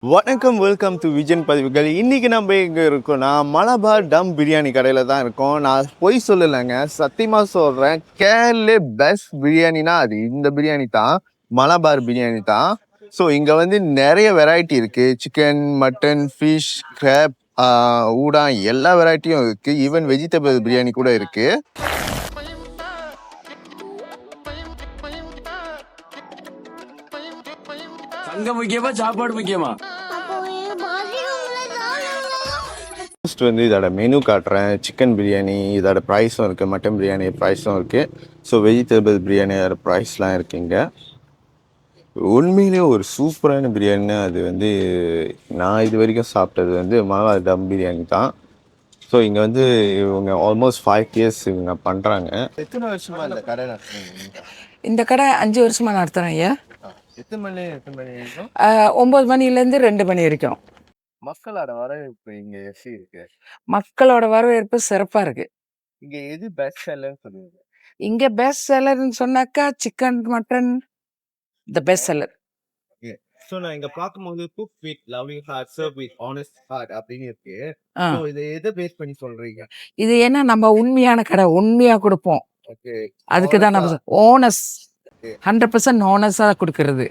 வணக்கம், welcome to விஜன் பதிவுகள். இன்றைக்கி நம்ம எங்கே இருக்கோம்னா மலபார் டம் பிரியாணி கடையில் தான் இருக்கோம். நான் பொய் சொல்லலைங்க, சத்தியமாக சொல்கிறேன். கேரளே பெஸ்ட் பிரியாணினா அது இந்த பிரியாணி தான், மலபார் பிரியாணி தான். ஸோ இங்கே வந்து நிறைய வெரைட்டி இருக்குது. சிக்கன், மட்டன், ஃபிஷ், கிராப், ஊடான் எல்லா வெரைட்டியும் இருக்குது. ஈவன் வெஜிடபிள் பிரியாணி கூட இருக்குது. அங்க முக்கியமா சாப்பாடு முக்கியமா? ஃபர்ஸ்ட் வந்து இதோட மெனு காட்டுறேன். சிக்கன் பிரியாணி இதோட ப்ரைஸும் இருக்குது, மட்டன் பிரியாணி ப்ரைஸும் இருக்குது. ஸோ வெஜிடபிள் பிரியாணியோட ப்ரைஸ்லாம் இருக்குங்க. உண்மையிலே ஒரு சூப்பரான பிரியாணினா அது வந்து நான் இது வரைக்கும் சாப்பிட்டது வந்து மலபார் டம் பிரியாணி தான். ஸோ இங்கே வந்து இவங்க ஆல்மோஸ்ட் 5 இயர்ஸ் இவங்க பண்ணுறாங்க. எத்தனை வருஷமாக இந்த கடை நடத்துறீங்க? இந்த கடை 5 வருஷமாக நடத்துகிறேன் ஐயா. எத்தனை மணி வரைக்கும்? 9 மணிலேருந்து 2 மணி வரைக்கும். மக்களோட வரவேற்பு இங்கே எப்படி இருக்கு? மக்களோட வரவேற்பு சிறப்பாக இருக்கு. இங்கே எது பெஸ்ட் செல்லர்னு சொல்லுவீங்க? இங்கே பெஸ்ட் செல்லர்னு சொன்னாக்கா chicken, mutton the best seller. So நான் இங்கே பார்க்கும்போது cook with loving heart, serve with honest heart அப்படின்னு இருக்கு. ஸோ இதை எதை பேஸ் பண்ணி சொல்றீங்க? இது ஏன்னா நம்ம உண்மையான கடை, உண்மையாக கொடுப்போம். ஓகே, அதுக்கு தான் நம்ம ஓனஸ் 100% ஓனஸாக கொடுக்கறது.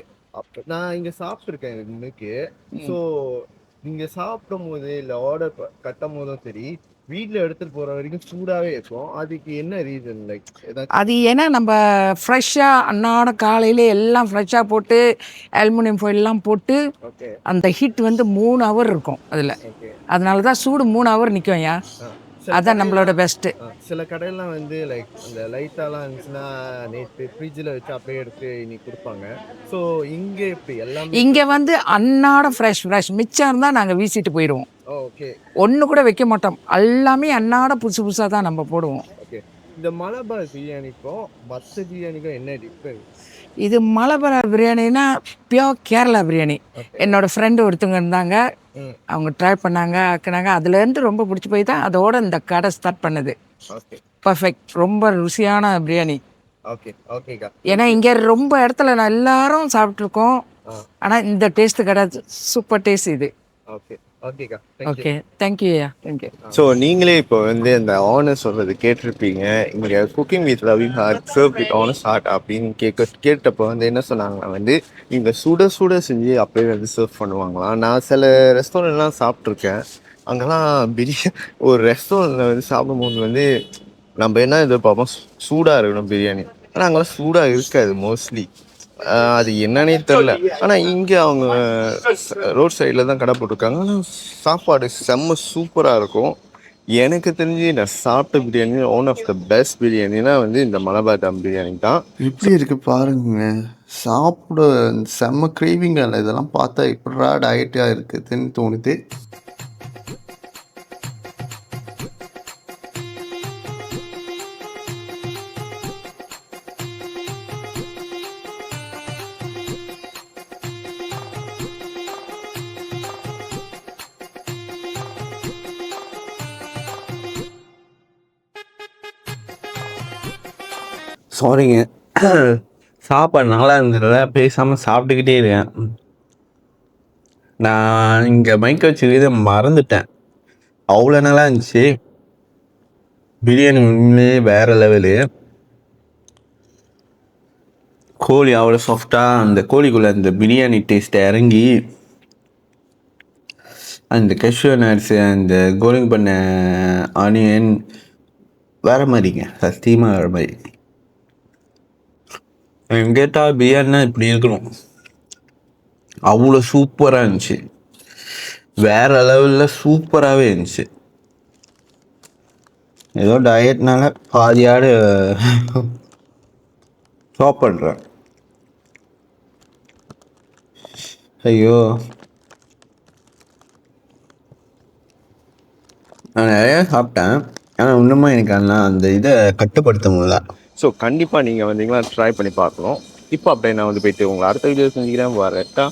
நான் இங்கே சாப்பிட்ருக்கேன் இதுக்கு முன்னுக்கு. ஸோ நீங்கள் சாப்பிடும் போது இல்லை ஆர்டர் கட்டும் போதும் சரி, வீட்டில் எடுத்துகிட்டு போகிற வரைக்கும் சூடாகவே இருக்கும். அதுக்கு என்ன ரீசன்? லைக் அது ஏன்னா நம்ம ஃப்ரெஷ்ஷாக அன்னாட காலையிலே எல்லாம் ஃப்ரெஷ்ஷாக போட்டு அலுமினியம் ஃபாயிலெலாம் போட்டு ஓகே அந்த ஹீட் வந்து 3 ஹவர் இருக்கும் அதில். ஓகே, அதனால தான் சூடு 3 ஹவர் நிற்கும் ஐயா. அதான் நம்மளோட பெஸ்ட்டு. சில கடையெல்லாம் வந்து லைக் அந்த லைட்டாலாம் இருந்துச்சுன்னா நேற்று ஃப்ரிட்ஜில் வச்சு அப்படியே எடுத்து இன்னைக்கு கொடுப்பாங்க. ஸோ இங்கே எப்படி எல்லாமே இங்கே வந்து அன்னாட ஃப்ரெஷ் மிச்சம் இருந்தால் நாங்கள் வீசிட்டு போயிடுவோம். ஓகே ஒன்று கூட வைக்க மாட்டோம். எல்லாமே அன்னாட புதுசு புதுசாக தான் நம்ம போடுவோம். ஓகே. இந்த மலபார் பிரியாணிக்கும் மற்ற பிரியாணிக்கும் என்ன டிஃப்ரெண்ட்? இது மலபார் பிரியாணினா பியோர் கேரளா பிரியாணி. என்னோடய ஃப்ரெண்டு ஒருத்தவங்க இருந்தாங்க, அவங்க ட்ரை பண்ணாங்க, ஆக்குனாங்க. அதுலேருந்து ரொம்ப பிடிச்சி போய் தான் அதோட இந்த கடை ஸ்டார்ட் பண்ணுது. ஓகே பர்ஃபெக்ட், ரொம்ப ருசியான பிரியாணி. ஓகே ஓகேக்கா. ஏன்னா இங்கே ரொம்ப இடத்துல நான் எல்லாரும் சாப்பிட்ருக்கோம், ஆனால் இந்த டேஸ்ட்டு கடை சூப்பர் டேஸ்ட் இது. ஓகே ஓகேக்கா. ஓகே, தேங்க்யூ ஐயா, தேங்க்யூ. ஸோ நீங்களே இப்போ வந்து இந்த ஆனர் சொல்கிறது கேட்டிருப்பீங்க. இங்கே cooking with loving heart, serve with honest heart அப்படின்னு கேட்டப்போ வந்து என்ன சொன்னாங்கன்னா வந்து இங்கே சுட சுட செஞ்சு அப்படியே வந்து சர்வ் பண்ணுவாங்களாம். நான் சில ரெஸ்டாரண்ட்லாம் சாப்பிட்ருக்கேன். அங்கெல்லாம் ஒரு ரெஸ்டாரண்ட்டில் வந்து சாப்பிடும்போது வந்து நம்ம என்ன எதிர்பார்ப்போம், சூடாக இருக்கணும் பிரியாணி. ஆனால் அங்கெல்லாம் சூடாக இருக்காது மோஸ்ட்லி. அது என்னன்னே தெரில. ஆனால் இங்கே அவங்க ரோட் சைடில் தான் கடை போட்டிருக்காங்க. ஆனால் சாப்பாடு செம்ம சூப்பராக இருக்கும். எனக்கு தெரிஞ்சு நான் சாப்பிட்ட biryani one of the best பிரியாணினா வந்து இந்த மலபார் டம் பிரியாணி தான். எப்படி இருக்குது பாருங்க, சாப்பிட செம்ம கிரேவிங். இல்லை இதெல்லாம் பார்த்தா எப்படா டயட்டாக இருக்குதுன்னு தோணுது. சாரிங்க, சாப்பாடு நல்லா இருந்ததில்ல, பேசாமல் சாப்பிட்டுக்கிட்டே இருக்கேன். நான் இங்கே மைக் வச்சுக்கிட்டு மறந்துட்டேன். அவ்வளோ நல்லா இருந்துச்சு பிரியாணி, உண்மையிலே வேறு லெவலு. கோழி அவ்வளோ சாஃப்டாக, அந்த கோழிக்குள்ளே அந்த பிரியாணி டேஸ்ட்டை இறங்கி அந்த கேஷ்யூ நட்ஸு, அந்த கோலிங் பண்ண ஆனியன் வேறு மாதிரிங்க, சத்தியமாக வேறு மாதிரி. கேட்டால் பிரியாணினா இப்படி இருக்கணும், அவ்வளோ சூப்பராக இருந்துச்சு. வேறு லெவலில் சூப்பராகவே இருந்துச்சு. ஏதோ டயட்னால பாதியாடு ஸ்டாப் பண்ணுறேன். ஐயோ, நான் நிறையா சாப்பிட்டேன், ஆனால் இன்னுமா எனக்கு அந்த இதை கட்டுப்படுத்த முடியல. ஸோ கண்டிப்பாக நீங்கள் வந்தீங்கன்னா ட்ரை பண்ணி பார்க்கணும். இப்போ அப்படியே நான் வந்து போயிட்டு உங்களை அடுத்த வீடியோ செஞ்சுக்கிறேன். வரட்டா.